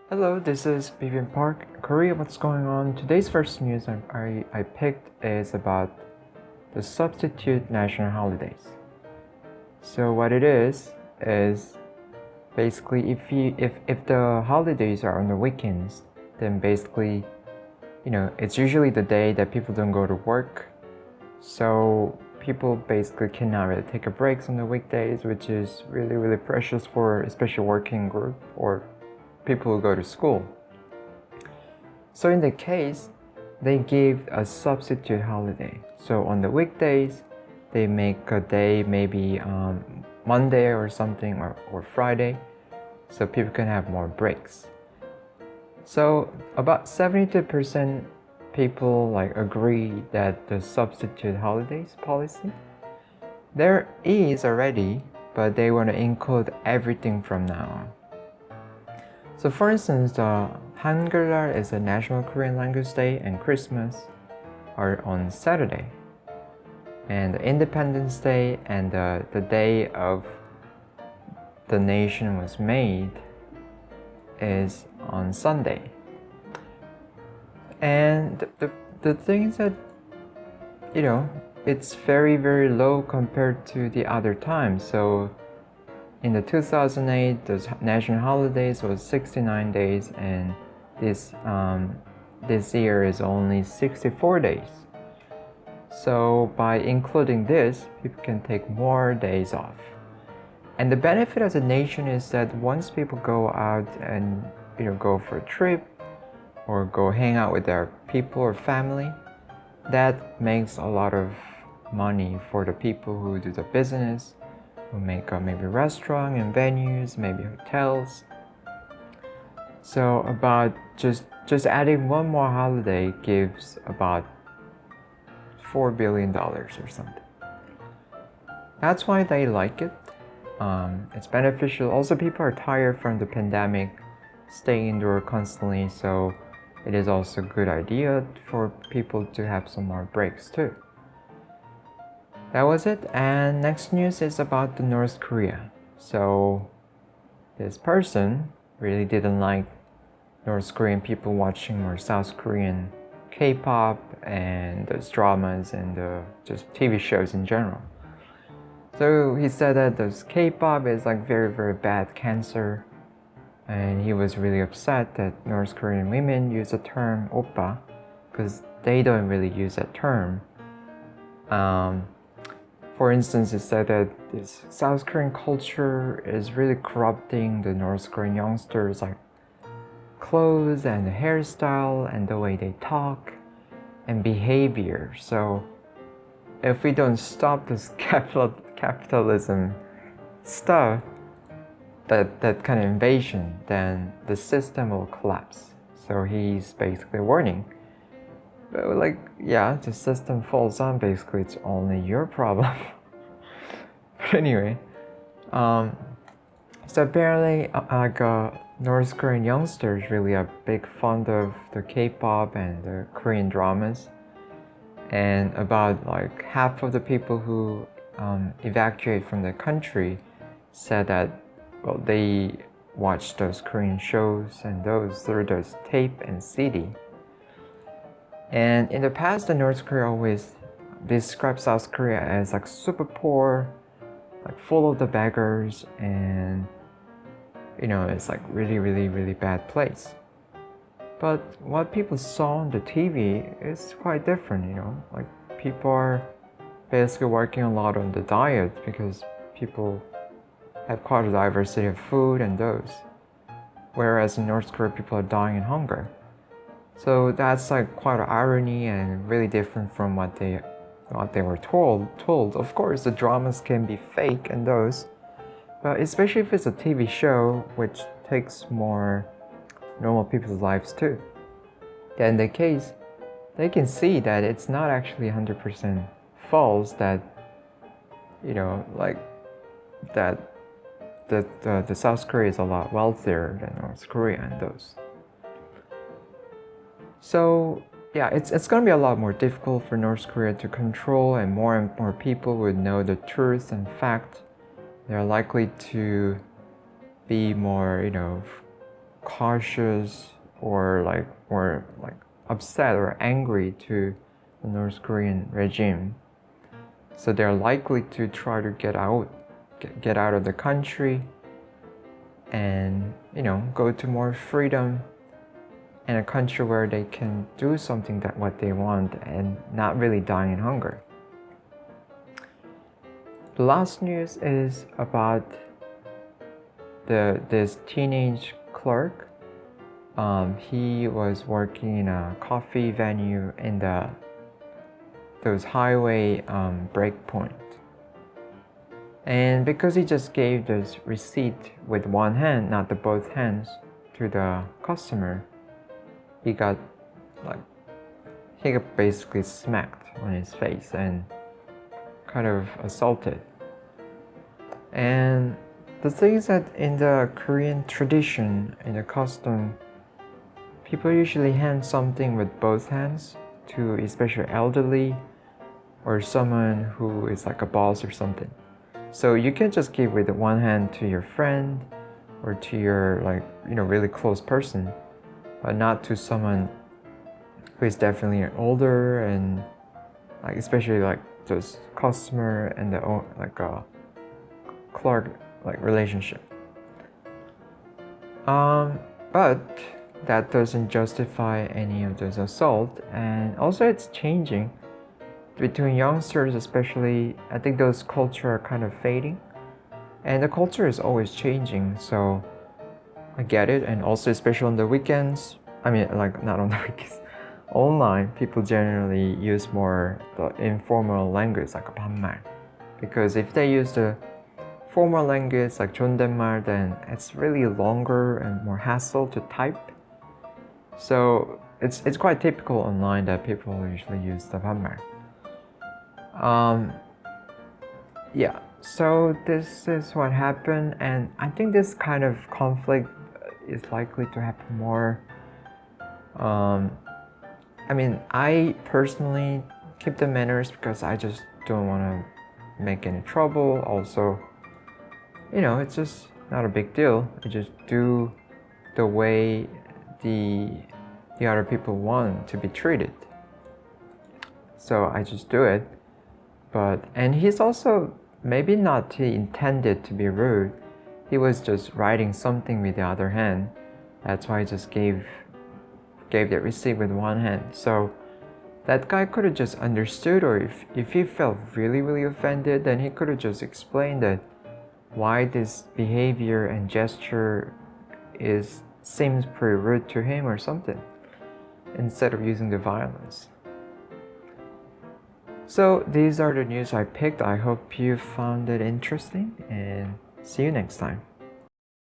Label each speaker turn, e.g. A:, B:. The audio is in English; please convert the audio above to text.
A: Hello, this is Vivian Park, Korea. What's going on? Today's first news I picked is about the substitute national holidays. So what it is basically if the holidays are on the weekends, then basically, it's usually the day that people don't go to work. So people basically cannot really take a breaks on the weekdays, which is really precious for especially working group or people who go to school. So in the case, they give a substitute holiday. So on the weekdays, they make a day maybe Monday or something or Friday, so people can have more breaks. So about 72% people agree that the substitute holidays policy there is already, but they want to include everything from now on. So for instance, the Hangul날 is a National Korean Language Day and Christmas are on Saturday. And Independence Day and the day of the nation was made is on Sunday. And the thing is that, it's very low compared to the other times. So in the 2008, the national holidays was 69 days, and this year is only 64 days. So by including this, people can take more days off. And the benefit as a nation is that once people go out and go for a trip or go hang out with their people or family, that makes a lot of money for the people who do the business, who make maybe restaurant and venues, maybe hotels. So about just adding one more holiday gives about $4 billion or something. That's why they like it. It's beneficial. Also, people are tired from the pandemic, staying indoor constantly, so it is also a good idea for people to have some more breaks too. That was it, and next news is about the North Korea. So this person really didn't like North Korean people watching more South Korean K-pop and those dramas and just TV shows in general. So he said that this K-pop is very bad cancer, and he was really upset that North Korean women use the term oppa because they don't really use that term. For instance, he said that this South Korean culture is really corrupting the North Korean youngsters' clothes and the hairstyle and the way they talk and behavior. So if we don't stop this capitalism stuff, that kind of invasion, then the system will collapse. So he's basically warning. But the system falls on, basically it's only your problem. But anyway, so apparently North Korean youngsters really are big fan of the K-pop and the Korean dramas, and about half of the people who evacuate from the country said that they watch those Korean shows and those through those tape and CD. And in the past, the North Korea always described South Korea as super poor, full of the beggars, and it's really bad place. But what people saw on the TV is quite different. People are basically working a lot on the diet because people have quite a diversity of food and those, whereas in North Korea people are dying in hunger. So that's quite an irony and really different from what they were told. Of course, the dramas can be fake and those, but especially if it's a TV show, which takes more normal people's lives too. Then in the case, they can see that it's not actually 100% false that, that the South Korea is a lot wealthier than North Korea and those. So yeah, it's going to be a lot more difficult for North Korea to control, and more people would know the truth and fact. They're likely to be more, cautious or upset or angry to the North Korean regime. So they're likely to try to get out of the country and go to more freedom in a country where they can do something that what they want and not really dying in hunger. The last news is about this teenage clerk. He was working in a coffee venue in those highway breakpoint. And because he just gave this receipt with one hand, not the both hands, to the customer, he got basically smacked on his face and kind of assaulted. And the thing is that in the Korean tradition, in the custom, people usually hand something with both hands to especially elderly or someone who is like a boss or something. So you can just give with one hand to your friend or to your really close person, but not to someone who is definitely older and especially those customer and the clerk relationship. But that doesn't justify any of those assault, and also it's changing between youngsters, especially. I think those culture are kind of fading, and the culture is always changing, so I get it. And also especially on the weekends, not on the weekends, online people generally use more the informal language like 반말, because if they use the formal language like 존댓말, then it's really longer and more hassle to type. So it's quite typical online that people usually use the 반말. Yeah, so this is what happened, and I think this kind of conflict is likely to happen more. I personally keep the manners because I just don't want to make any trouble. Also, it's just not a big deal. I just do the way the other people want to be treated. So I just do it. And he's also maybe not he intended to be rude. He was just writing something with the other hand. That's why he just gave that receipt with one hand. So that guy could have just understood, or if he felt really, really offended, then he could have just explained that why this behavior and gesture seems pretty rude to him or something, instead of using the violence. So these are the news I picked. I hope you found it interesting, and see you next time.